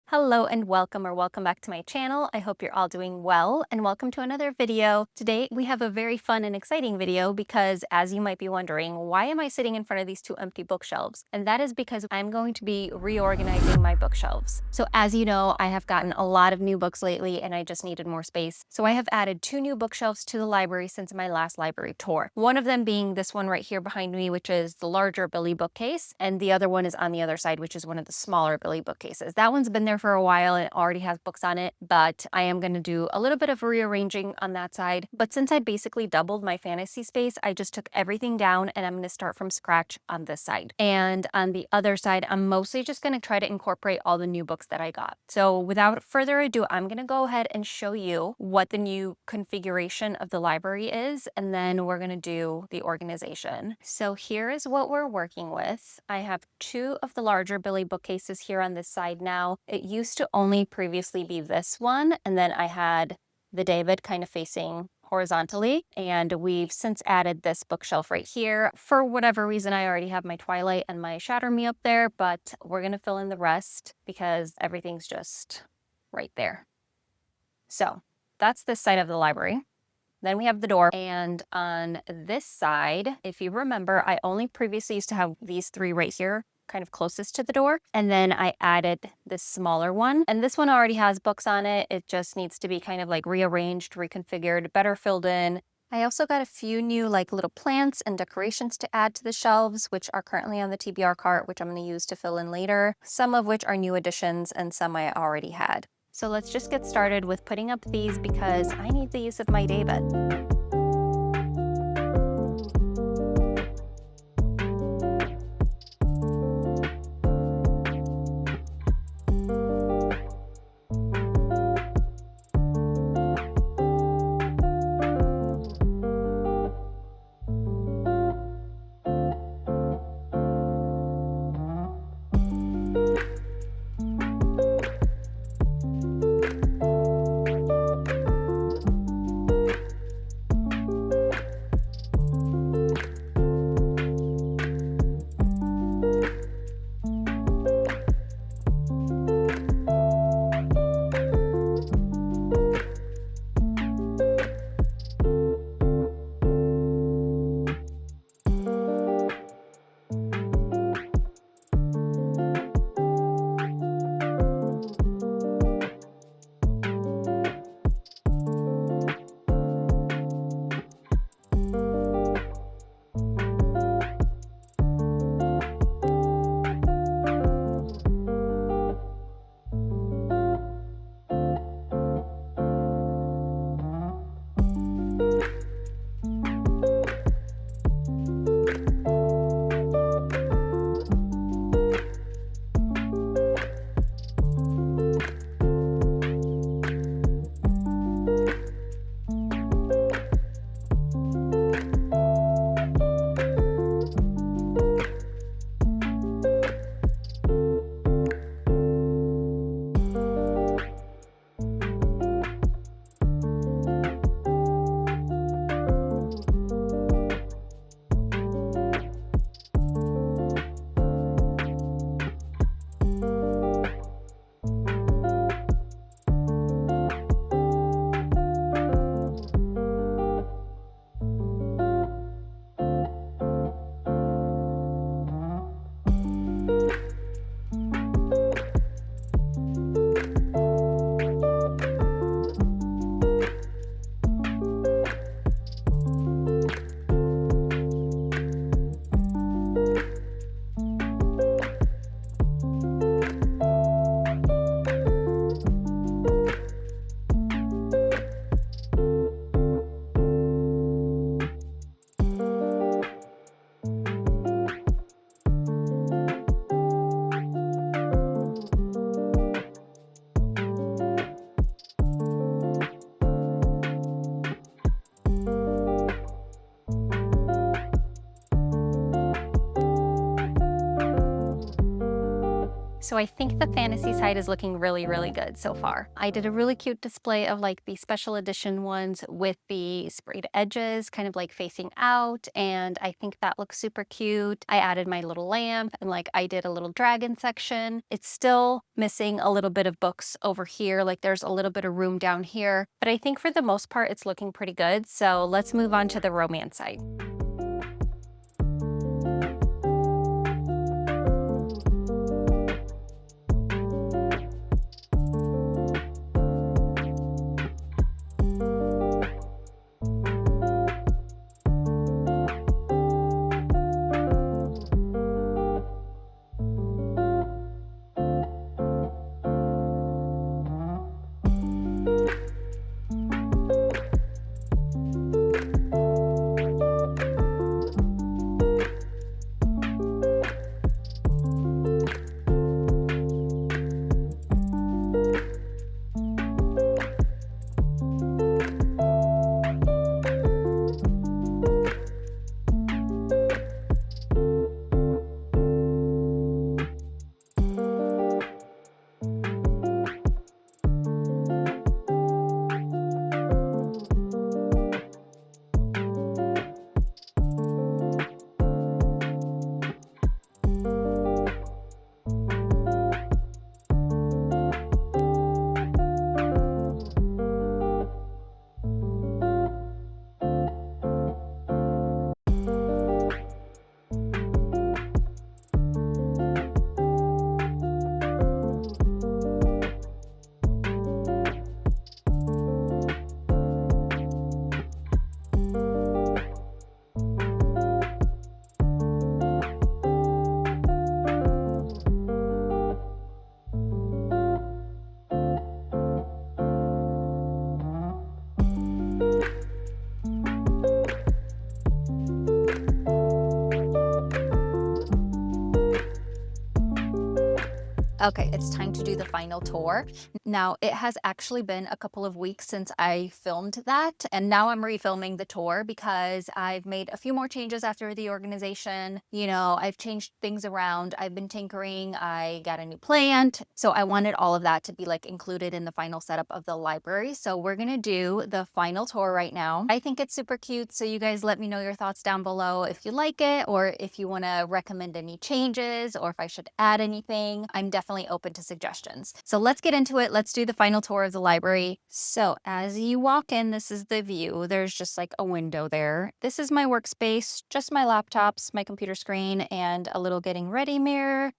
Hello and welcome back to my channel. I hope you're all doing well and welcome to another video. Today we have a very fun and exciting video because, as you might be wondering, why am I sitting in front of these two empty bookshelves? And that is because I'm going to be reorganizing my bookshelves. So as you know, I have gotten a lot of new books lately and I just needed more space. So I have added two new bookshelves to the library since my last library tour. One of them being this one right here behind me, which is the larger Billy bookcase, and the other one is on the other side, which is one of the smaller Billy bookcases. That one's been there for a while and it already has books on it, but I am going to do a little bit of rearranging on that side. But since I basically doubled my fantasy space, I just took everything down and I'm going to start from scratch on this side. And on the other side, I'm mostly just going to try to incorporate all the new books that I got. So without further ado, I'm going to go ahead and show you what the new configuration of the library is, and then we're going to do the organization. So here is what we're working with. I have two of the larger Billy bookcases here on this side now. It used to only previously be this one, and then I had the David kind of facing horizontally, and we've since added this bookshelf right here. For whatever reason, I already have my Twilight and my Shatter Me up there, but we're going to fill in the rest because everything's just right there. So that's this side of the library. Then we have the door, and on this side, if you remember, I only previously used to have these three right here, kind of closest to the door, and then I added this smaller one, and this one already has books on it. It just needs to be kind of like rearranged, reconfigured, better filled in. I also got a few new like little plants and decorations to add to the shelves, which are currently on the TBR cart, which I'm going to use to fill in later, some of which are new additions and some I already had. So let's just get started with putting up these because I need the use of my David. So I think the fantasy side is looking really, really good so far. I did a really cute display of like the special edition ones with the sprayed edges kind of like facing out, and I think that looks super cute. I added my little lamp and like I did a little dragon section. It's still missing a little bit of books over here, like there's a little bit of room down here, but I think for the most part it's looking pretty good. So let's move on to the romance side. Okay, it's time to do the final tour. Now, it has actually been a couple of weeks since I filmed that, and now I'm refilming the tour because I've made a few more changes after the organization. You know, I've changed things around. I've been tinkering. I got a new plant. So I wanted all of that to be like included in the final setup of the library. So we're gonna do the final tour right now. I think it's super cute. So you guys let me know your thoughts down below if you like it, or if you wanna recommend any changes, or if I should add anything. I'm definitely open to suggestions. So let's get into it. Let's do the final tour of the library. So as you walk in, this is the view. There's just like a window there. This is my workspace, just my laptops, my computer screen, and a little getting ready mirror.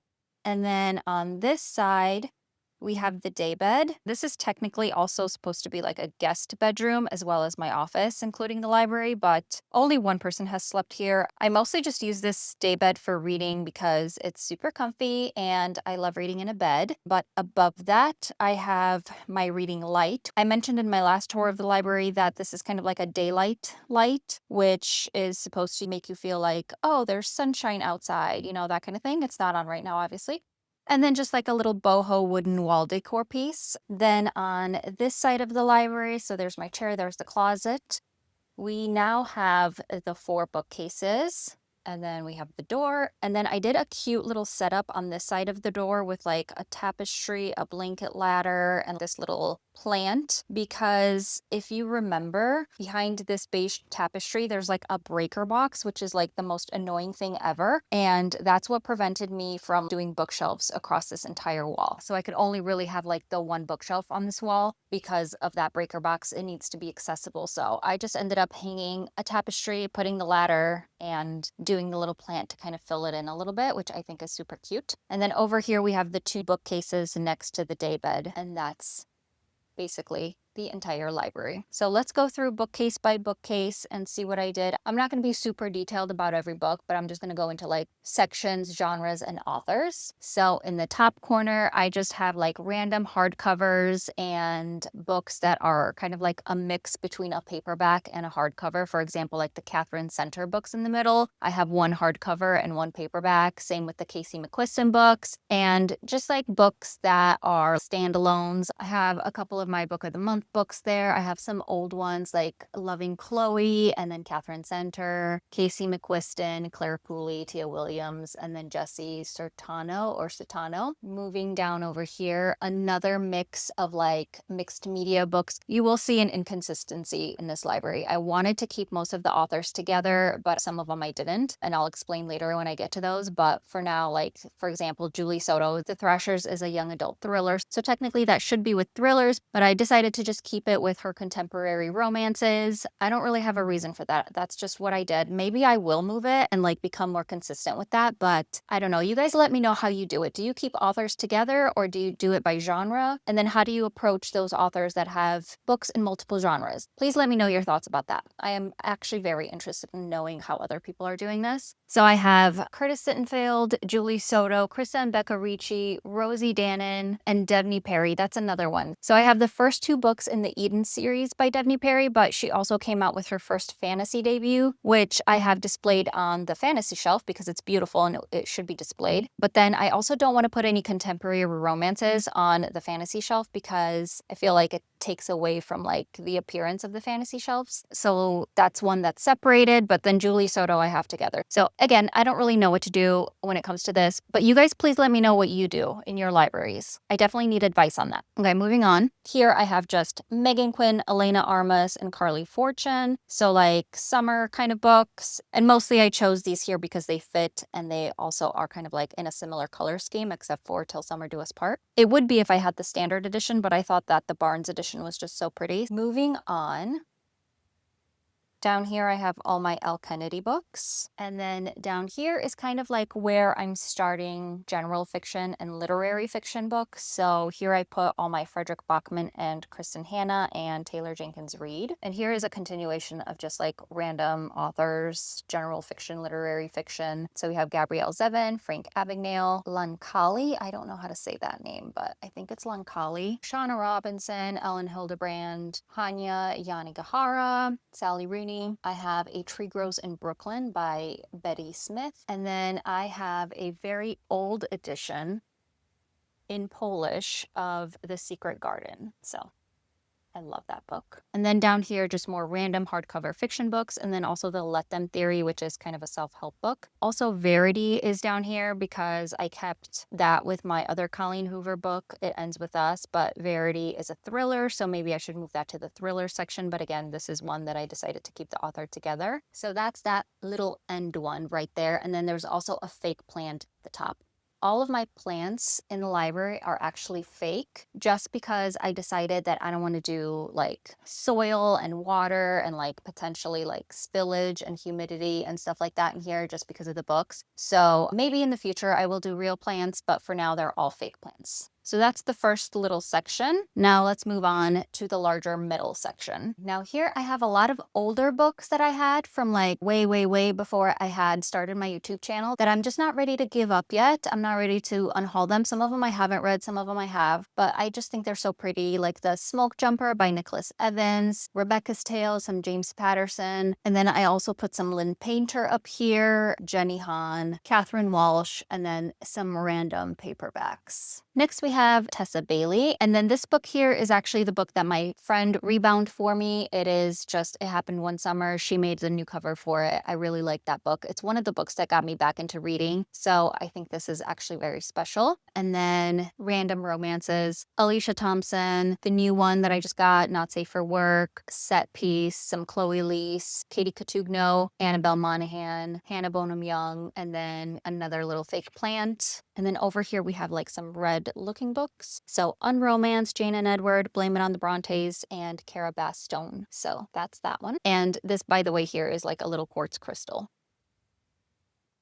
And then on this side, we have the daybed. This is technically also supposed to be like a guest bedroom as well as my office, including the library, but only one person has slept here. I mostly just use this daybed for reading because it's super comfy and I love reading in a bed. But above that, I have my reading light. I mentioned in my last tour of the library that this is kind of like a daylight light, which is supposed to make you feel like, oh, there's sunshine outside, you know, that kind of thing. It's not on right now, obviously. And then just like a little boho wooden wall decor piece. Then on this side of the library, so there's my chair, there's the closet. We now have the 4 bookcases, and then we have the door. And then I did a cute little setup on this side of the door with like a tapestry, a blanket ladder, and this little plant, because if you remember, behind this beige tapestry there's like a breaker box, which is like the most annoying thing ever, and that's what prevented me from doing bookshelves across this entire wall. So I could only really have like the one bookshelf on this wall because of that breaker box. It needs to be accessible, so I just ended up hanging a tapestry, putting the ladder, and doing the little plant to kind of fill it in a little bit, which I think is super cute. And then over here we have the 2 bookcases next to the daybed, and that's basically the entire library. So let's go through bookcase by bookcase and see what I did. I'm not going to be super detailed about every book, but I'm just going to go into like sections, genres, and authors. So in the top corner, I just have like random hardcovers and books that are kind of like a mix between a paperback and a hardcover. For example, like the Catherine Center books in the middle. I have 1 hardcover and 1 paperback. Same with the Casey McQuiston books, and just like books that are standalones. I have a couple of my book of the month books there. I have some old ones like Loving Chloe, and then Catherine Center, Casey McQuiston, Claire Cooley, Tia Williams, and then Jesse Sertano. Moving down over here, another mix of like mixed media books. You will see an inconsistency in this library. I wanted to keep most of the authors together, but some of them I didn't, and I'll explain later when I get to those. But for now, like for example, Julie Soto, The Thrashers is a young adult thriller, so technically that should be with thrillers, but I decided to just keep it with her contemporary romances. I don't really have a reason for that. That's just what I did. Maybe I will move it and like become more consistent with that, but I don't know. You guys let me know how you do it. Do you keep authors together or do you do it by genre? And then how do you approach those authors that have books in multiple genres? Please let me know your thoughts about that. I am actually very interested in knowing how other people are doing this. So I have Curtis Sittenfeld, Julie Soto, Krista and Becca Ricci, Rosie Danon, and Devney Perry. That's another one. So I have the first two books in the Eden series by Devney Perry, but she also came out with her first fantasy debut, which I have displayed on the fantasy shelf because it's beautiful and it should be displayed. But then I also don't want to put any contemporary romances on the fantasy shelf because I feel like it takes away from like the appearance of the fantasy shelves. So that's one that's separated, but then Julie Soto I have together. So again, I don't really know what to do when it comes to this, but you guys please let me know what you do in your libraries. I definitely need advice on that. Okay, moving on. Here I have just Megan Quinn, Elena Armas, and Carly Fortune. So like summer kind of books. And mostly I chose these here because they fit and they also are kind of like in a similar color scheme except for Till Summer Do Us Part. It would be if I had the standard edition, but I thought that the Barnes edition was just so pretty. Moving on. Down here, I have all my Elle Kennedy books. And then down here is kind of like where I'm starting general fiction and literary fiction books. So here I put all my Frederick Bachman and Kristen Hanna and Taylor Jenkins Reid. And here is a continuation of just like random authors, general fiction, literary fiction. So we have Gabrielle Zevin, Frank Abagnale, Lankali. I don't know how to say that name, but I think it's Lankali. Shauna Robinson, Ellen Hildebrand, Hanya Yanagihara, Sally Rooney. I have A Tree Grows in Brooklyn by Betty Smith. And then I have a very old edition in Polish of The Secret Garden. So I love that book. And then down here, just more random hardcover fiction books, and then also the Let Them Theory, which is kind of a self-help book. Also, Verity is down here because I kept that with my other Colleen Hoover book, It Ends With Us, but Verity is a thriller, so maybe I should move that to the thriller section. But again, this is one that I decided to keep the author together. So that's that little end one right there. And then there's also a fake plant at the top. All of my plants in the library are actually fake just because I decided that I don't want to do like soil and water and like potentially like spillage and humidity and stuff like that in here just because of the books. So maybe in the future I will do real plants, but for now they're all fake plants. So that's the first little section. Now let's move on to the larger middle section. Now here I have a lot of older books that I had from like way before I had started my YouTube channel that I'm just not ready to give up yet. I'm not ready to unhaul them. Some of them I haven't read, some of them I have, but I just think they're so pretty. Like the Smoke Jumper by Nicholas Evans, Rebecca's Tale, some James Patterson. And then I also put some Lynn Painter up here, Jenny Han, Catherine Walsh, and then some random paperbacks. Next we have Tessa Bailey, and then this book here is actually the book that my friend rebound for me. It happened one summer. She made the new cover for it. I really like that book. It's one of the books that got me back into reading, so I think this is actually very special. And then random romances, Alicia Thompson, the new one that I just got, Not Safe for Work, Set Piece, some Chloe Leese, Katie Cotugno, Annabelle Monahan, Hannah Bonham Young, and then another little fake plant. And then over here we have like some red looking books. So Unromance, Jane and Edward, Blame It on the Brontes, and Cara Bastone. So that's that one. And this, by the way, here is like a little quartz crystal.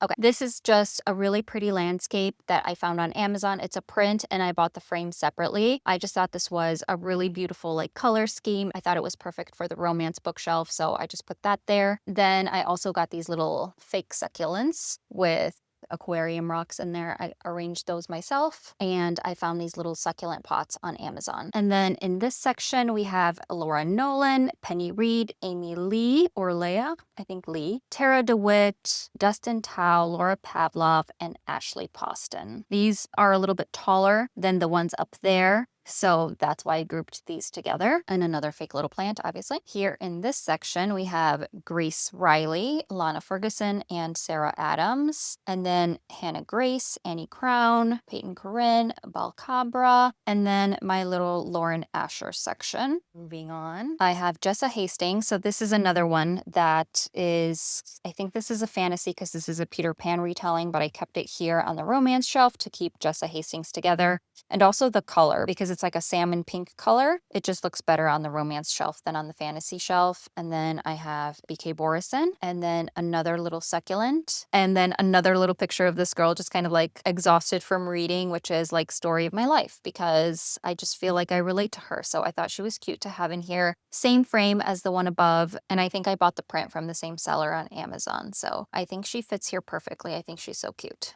Okay, this is just a really pretty landscape that I found on Amazon. It's a print and I bought the frame separately. I just thought this was a really beautiful like color scheme. I thought it was perfect for the romance bookshelf, so I just put that there. Then I also got these little fake succulents with aquarium rocks in there. I arranged those myself, and I found these little succulent pots on Amazon. And then in this section we have Laura Nolan, Penny Reed, Amy Lee, or Leah, I think Lee, Tara DeWitt, Dustin Tao, Laura Pavlov, and Ashley Poston. These are a little bit taller than the ones up there. So that's why I grouped these together. And another fake little plant, obviously. Here in this section, we have Grace Riley, Lana Ferguson, and Sarah Adams. And then Hannah Grace, Annie Crown, Peyton Corinne, Balcabra, and then my little Lauren Asher section. Moving on, I have Jessa Hastings. So this is another one that is, I think this is a fantasy because this is a Peter Pan retelling, but I kept it here on the romance shelf to keep Jessa Hastings together. And also the color, because it's like a salmon pink color. It just looks better on the romance shelf than on the fantasy shelf. And then I have BK Borison, and then another little succulent, and then another little picture of this girl just kind of like exhausted from reading, which is like story of my life, because I just feel like I relate to her. So I thought she was cute to have in here. Same frame as the one above. And I think I bought the print from the same seller on Amazon. So I think she fits here perfectly. I think she's so cute.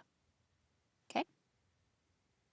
Okay.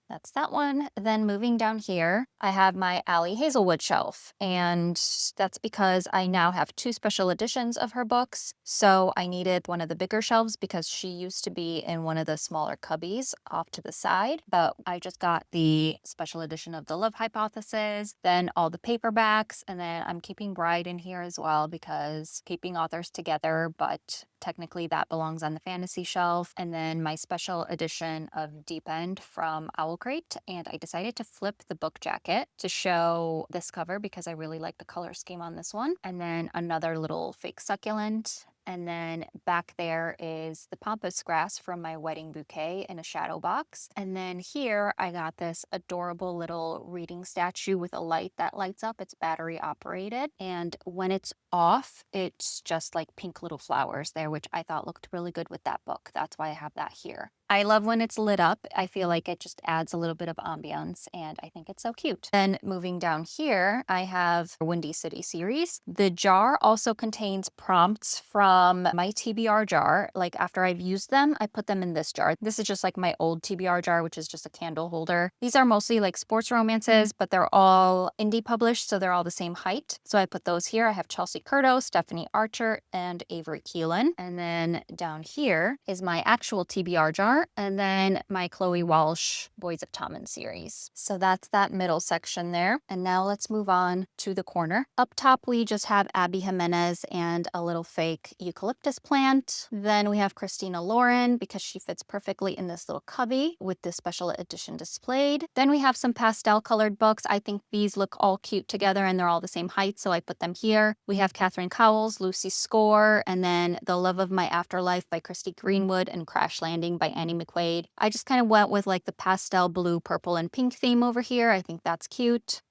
That's that one. Then moving down here, I have my Allie Hazelwood shelf. And that's because I now have 2 special editions of her books. So I needed one of the bigger shelves because she used to be in one of the smaller cubbies off to the side. But I just got the special edition of The Love Hypothesis, then all the paperbacks, and then I'm keeping Bride in here as well because keeping authors together, but technically that belongs on the fantasy shelf. And then my special edition of Deep End from Owl Crate. And I decided to flip the book jacket to show this cover because I really like the color scheme on this one. And then another little fake succulent. And then back there is the pampas grass from my wedding bouquet in a shadow box. And then here I got this adorable little reading statue with a light that lights up. It's battery operated. And when it's off, it's just like pink little flowers there, which I thought looked really good with that book. That's why I have that here. I love when it's lit up. I feel like it just adds a little bit of ambiance and I think it's so cute. Then moving down here, I have Windy City series. The jar also contains prompts from my TBR jar. Like after I've used them, I put them in this jar. This is just like my old TBR jar, which is just a candle holder. These are mostly like sports romances, but they're all indie published, so they're all the same height. So I put those here. I have Chelsea Curto, Stephanie Archer, and Avery Keelan. And then down here is my actual TBR jar, and then my Chloe Walsh Boys of Tommen series. So that's that middle section there. And now let's move on to the corner. Up top, we just have Abby Jimenez and a little fake eucalyptus plant. Then we have Christina Lauren because she fits perfectly in this little cubby with this special edition displayed. Then we have some pastel colored books. I think these look all cute together and they're all the same height, so I put them here. We have Catherine Cowles, Lucy Score, and then The Love of My Afterlife by Christy Greenwood and Crash Landing by Annie McQuaid. I just kind of went with like the pastel blue, purple, and pink theme over here. I think that's cute.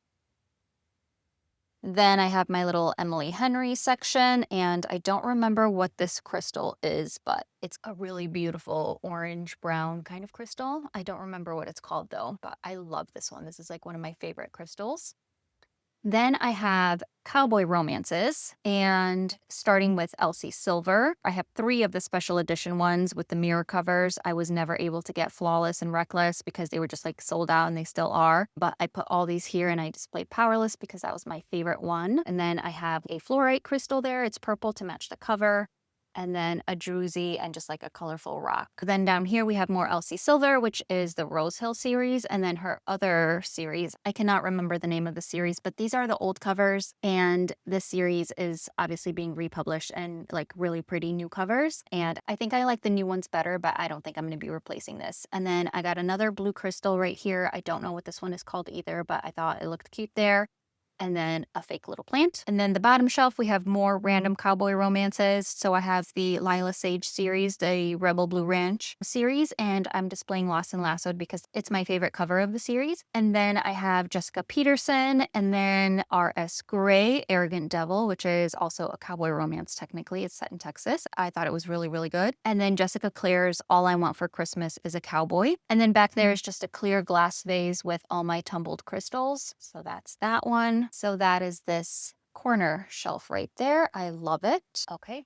Then I have my little Emily Henry section, and I don't remember what this crystal is, but it's a really beautiful orange brown kind of crystal. I don't remember what it's called though, but I love this one. This is like one of my favorite crystals. Then I have cowboy romances, and starting with Elsie Silver, I have 3 of the special edition ones with the mirror covers. I was never able to get Flawless and Reckless because they were just like sold out, and they still are. But I put all these here and I displayed Powerless because that was my favorite one. And then I have a fluorite crystal there. It's purple to match the cover. And then a druzy and just like a colorful rock. Then down here we have more Elsie Silver, which is the Rose Hill series, and then her other series. I cannot remember the name of the series, but these are the old covers, and this series is obviously being republished and like really pretty new covers. And I think I like the new ones better, but I don't think I'm going to be replacing this. And then I got another blue crystal right here. I don't know what this one is called either, but I thought it looked cute there. And then a fake little plant. And then the bottom shelf, we have more random cowboy romances. So I have the Lila Sage series, the Rebel Blue Ranch series, and I'm displaying Lost and Lassoed because it's my favorite cover of the series. And then I have Jessica Peterson, and then R.S. Gray, Arrogant Devil, which is also a cowboy romance technically. It's set in Texas. I thought it was really, really good. And then Jessica Clare's All I Want for Christmas is a Cowboy. And then back there is just a clear glass vase with all my tumbled crystals. So that's that one. So that is this corner shelf right there. I love it. Okay.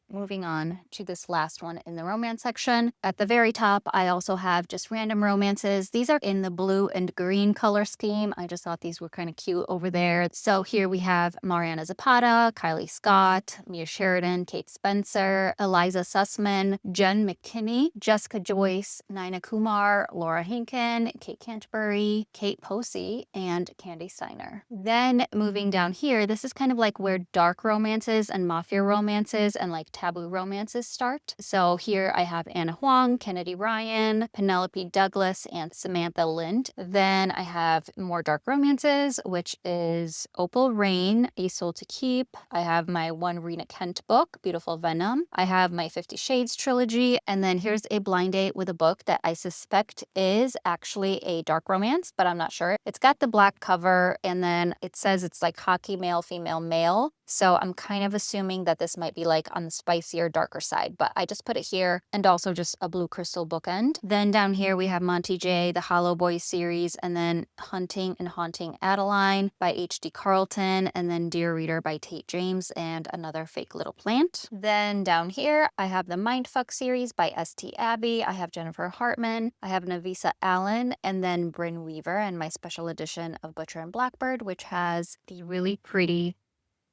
Moving on to this last one in the romance section. At the very top, I also have just random romances. These are in the blue and green color scheme. I just thought these were kind of cute over there. So here we have Mariana Zapata, Kylie Scott, Mia Sheridan, Kate Spencer, Eliza Sussman, Jen McKinney, Jessica Joyce, Nina Kumar, Laura Hinken, Kate Canterbury, Kate Posey, and Candy Steiner. Then moving down here, this is kind of like where dark romances and mafia romances and like taboo romances start. So here I have Anna Huang, Kennedy Ryan, Penelope Douglas, and Samantha Lind. Then I have more dark romances, which is Opal Rain, A Soul to Keep. I have my one Rena Kent book, Beautiful Venom. I have my 50 Shades trilogy. And then here's a blind date with a book that I suspect is actually a dark romance, but I'm not sure. It's got the black cover, and then it says it's like hockey male, female, male. So I'm kind of assuming that this might be like on the spicier, darker side, but I just put it here, and also just a blue crystal bookend. Then down here we have Monty J, the Hollow Boys series, and then Hunting and Haunting Adeline by H.D. Carlton, and then Dear Reader by Tate James, and Another Fake Little Plant. Then down here I have the Mindfuck series by S.T. Abbey. I have Jennifer Hartman. I have Navisa Allen, and then Bryn Weaver, and my special edition of Butcher and Blackbird, which has the really pretty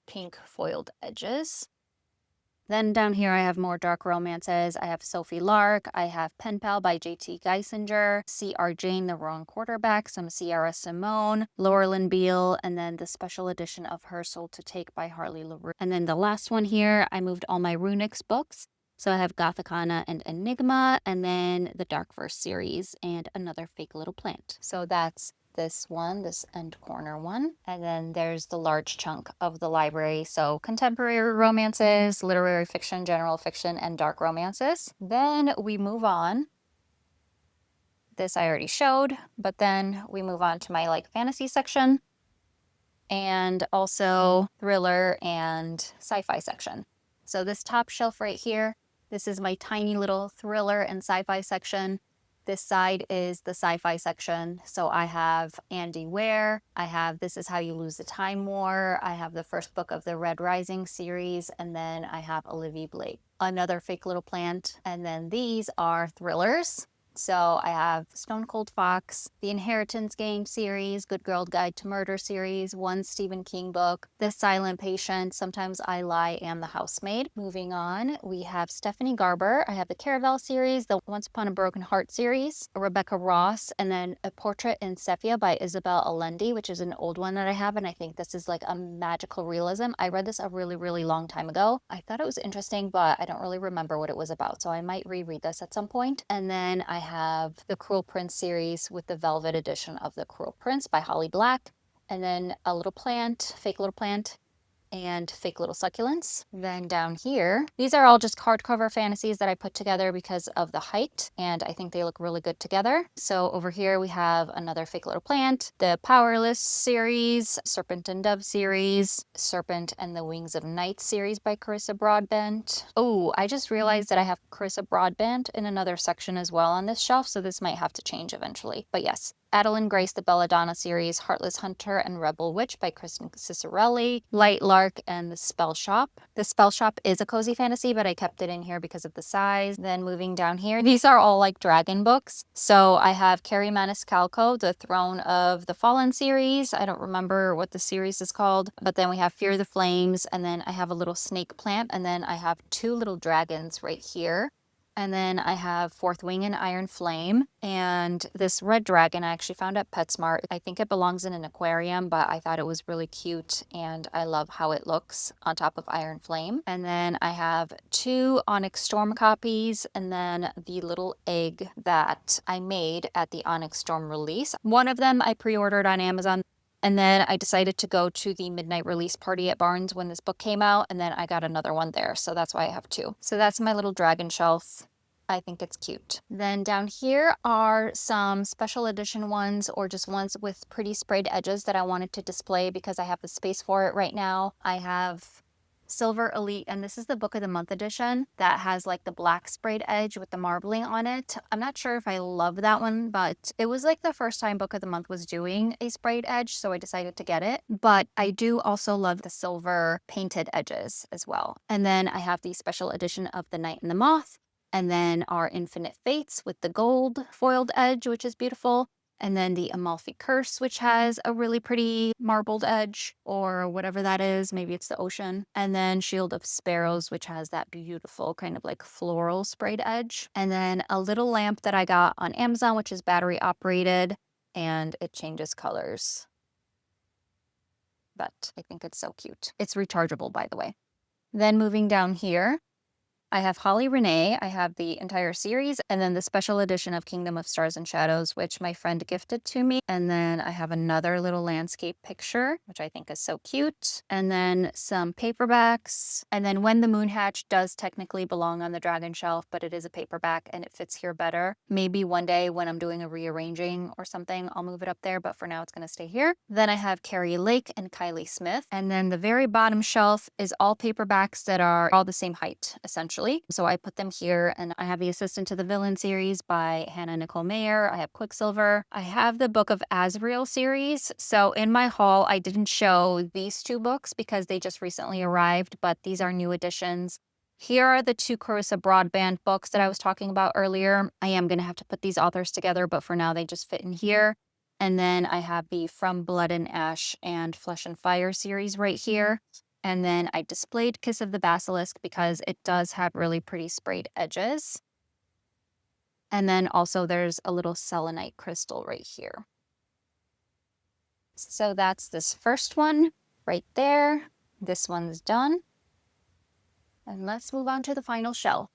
pink foiled edges. Then down here I have more dark romances. I have Sophie Lark, I have Pen Pal by J.T. Geisinger, C.R. Jane, The Wrong Quarterback, some Sierra Simone, Laurelyn Beale, and then the special edition of Her Soul to Take by Harley LaRue. And then the last one here, I moved all my Runix books. So I have Gothicana and Enigma, and then the Dark Verse series, and Another Fake Little Plant. So that's this one, this end corner one. And then there's the large chunk of the library. So contemporary romances, literary fiction, general fiction, and dark romances. Then we move on. This I already showed, but then we move on to my like fantasy section and also thriller and sci-fi section. So this top shelf right here, this is my tiny little thriller and sci-fi section. This side is the sci-fi section. So I have Andy Weir, I have This Is How You Lose the Time War, I have the first book of the Red Rising series, and then I have Olivia Blake, Another Fake Little Plant, and then these are thrillers. So I have Stone Cold Fox, the Inheritance Game series, Good Girl Guide to Murder series, one Stephen King book, The Silent Patient, Sometimes I Lie, and The Housemaid. Moving on, we have Stephanie Garber. I have the Caravel series, the Once Upon a Broken Heart series, Rebecca Ross, and then A Portrait in Sepia by Isabel Allende, which is an old one that I have, and I think this is like a magical realism. I read this a really, really long time ago. I thought it was interesting, but I don't really remember what it was about, so I might reread this at some point. And then I have the Cruel Prince series with the Velvet edition of The Cruel Prince by Holly Black, and then A Little Plant, Fake Little Plant, and Fake Little Succulents. Then down here, these are all just hardcover fantasies that I put together because of the height, and I think they look really good together. So over here we have Another Fake Little Plant, the Powerless series, Serpent and Dove series, Serpent and the Wings of Night series by Carissa Broadbent. Oh, I just realized that I have Carissa Broadbent in another section as well on this shelf, so this might have to change eventually. But yes, Adeline Grace, the Belladonna series, Heartless Hunter and Rebel Witch by Kristen Cicerelli, Light Lark, and The Spell Shop. The Spell Shop is a cozy fantasy, but I kept it in here because of the size. Then moving down here, these are all like dragon books. So I have Carrie Maniscalco, the Throne of the Fallen series. I don't remember what the series is called, but then we have Fear the Flames, and then I have a little snake plant, and then I have two little dragons right here. And then I have Fourth Wing and Iron Flame. And this red dragon I actually found at PetSmart. I think it belongs in an aquarium, but I thought it was really cute and I love how it looks on top of Iron Flame. And then I have two Onyx Storm copies, and then the little egg that I made at the Onyx Storm release. One of them I pre-ordered on Amazon. And then I decided to go to the midnight release party at Barnes when this book came out, and then I got another one there, so that's why I have two. So that's my little dragon shelf. I think it's cute. Then down here are some special edition ones, or just ones with pretty sprayed edges that I wanted to display because I have the space for it right now. I have Silver Elite, and this is the Book of the Month edition that has like the black sprayed edge with the marbling on it. I'm not sure if I love that one, but it was like the first time Book of the Month was doing a sprayed edge, so I decided to get it. But I do also love the silver painted edges as well. And then I have the special edition of The Knight and the Moth, and then our Infinite Fates with the gold foiled edge, which is beautiful. And then the Amalfi Curse, which has a really pretty marbled edge, or whatever that is. Maybe it's the ocean. And then Shield of Sparrows, which has that beautiful kind of like floral sprayed edge. And then a little lamp that I got on Amazon, which is battery operated, and it changes colors. But I think it's so cute. It's rechargeable, by the way. Then moving down here, I have Holly Renee, I have the entire series, and then the special edition of Kingdom of Stars and Shadows, which my friend gifted to me. And then I have another little landscape picture, which I think is so cute. And then some paperbacks. And then When the Moon Hatch does technically belong on the dragon shelf, but it is a paperback and it fits here better. Maybe one day when I'm doing a rearranging or something, I'll move it up there, but for now it's gonna stay here. Then I have Carrie Lake and Kylie Smith. And then the very bottom shelf is all paperbacks that are all the same height, essentially. So I put them here, and I have the Assistant to the Villain series by Hannah Nicole Mayer. I have Quicksilver. I have the Book of Azrael series. So in my haul, I didn't show these two books because they just recently arrived, but these are new editions. Here are the two Carissa Broadband books that I was talking about earlier. I am going to have to put these authors together, but for now they just fit in here. And then I have the From Blood and Ash and Flesh and Fire series right here. And then I displayed Kiss of the Basilisk because it does have really pretty sprayed edges. And then also there's a little selenite crystal right here. So that's this first one right there. This one's done. And let's move on to the final shelf.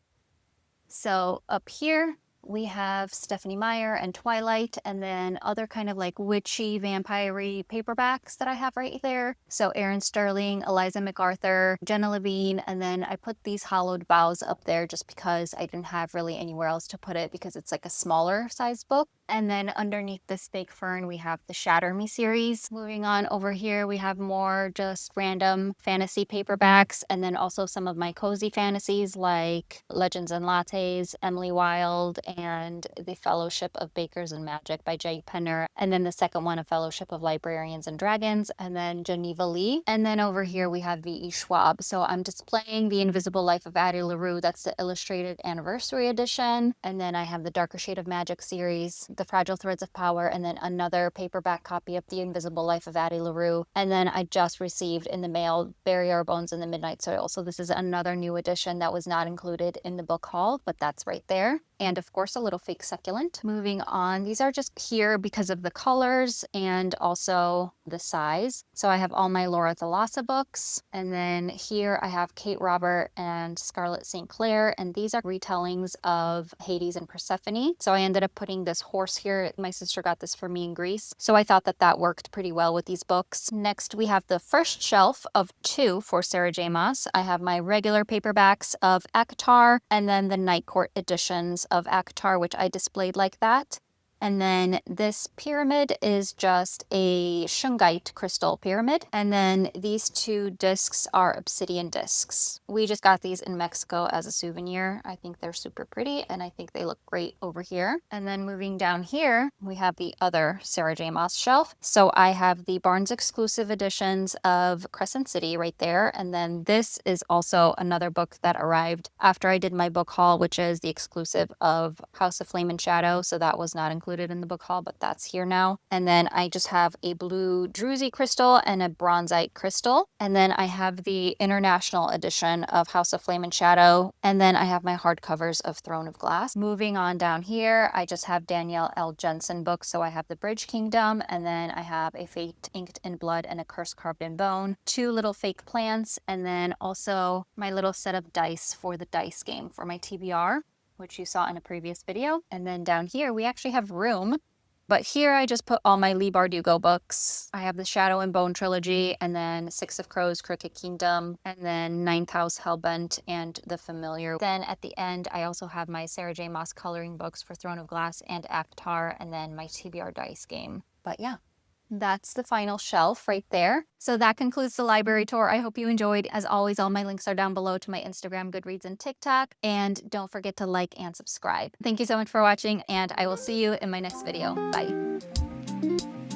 So up here, we have Stephanie Meyer and Twilight, and then other kind of like witchy, vampire-y paperbacks that I have right there. So Erin Sterling, Eliza MacArthur, Jenna Levine, and then I put these Hollowed Boughs up there just because I didn't have really anywhere else to put it because it's like a smaller size book. And then underneath this fake fern, we have the Shatter Me series. Moving on over here, we have more just random fantasy paperbacks, and then also some of my cozy fantasies like Legends and Lattes, Emily Wilde, and The Fellowship of Bakers and Magic by Jay Penner. And then the second one, A Fellowship of Librarians and Dragons, and then Geneva Lee. And then over here, we have V.E. Schwab. So I'm displaying The Invisible Life of Addie LaRue. That's the illustrated anniversary edition. And then I have the Darker Shade of Magic series, The Fragile Threads of Power, and then another paperback copy of The Invisible Life of Addie LaRue. And then I just received in the mail Bury Our Bones in the Midnight Soil. So this is another new edition that was not included in the book haul, but that's right there. And of course, a little fake succulent. Moving on, these are just here because of the colors and also the size. So I have all my Laura Thalassa books. And then here I have Kate Robert and Scarlett St. Clair. And these are retellings of Hades and Persephone. So I ended up putting this horse here. My sister got this for me in Greece. So I thought that that worked pretty well with these books. Next, we have the first shelf of two for Sarah J. Maas. I have my regular paperbacks of ACOTAR and then the Night Court editions of ACOTAR, which I displayed like that. And then this pyramid is just a shungite crystal pyramid. And then these two discs are obsidian discs. We just got these in Mexico as a souvenir. I think they're super pretty and I think they look great over here. And then moving down here, we have the other Sarah J. Maas shelf. So I have the Barnes exclusive editions of Crescent City right there. And then this is also another book that arrived after I did my book haul, which is the exclusive of House of Flame and Shadow. So that was not included in the book haul, but that's here now. And then I just have a blue druzy crystal and a bronzite crystal. And then I have the international edition of House of Flame and Shadow. And then I have my hardcovers of Throne of Glass. Moving on down here, I just have Danielle L. Jensen books. So I have The Bridge Kingdom, and then I have A Fate Inked in Blood and A Curse Carved in Bone, two little fake plants, and then also my little set of dice for the dice game for my TBR, which you saw in a previous video. And then down here, we actually have room, but here I just put all my Leigh Bardugo books. I have the Shadow and Bone trilogy, and then Six of Crows, Crooked Kingdom, and then Ninth House, Hellbent, and The Familiar. Then at the end, I also have my Sarah J. Maas coloring books for Throne of Glass and ACOTAR, and then my TBR dice game. But yeah, That's the final shelf right there. So that concludes the library tour. I hope you enjoyed. As always, all my links are down below to my Instagram, Goodreads, and TikTok. And don't forget to like and subscribe. Thank you so much for watching, and I will see you in my next video. Bye.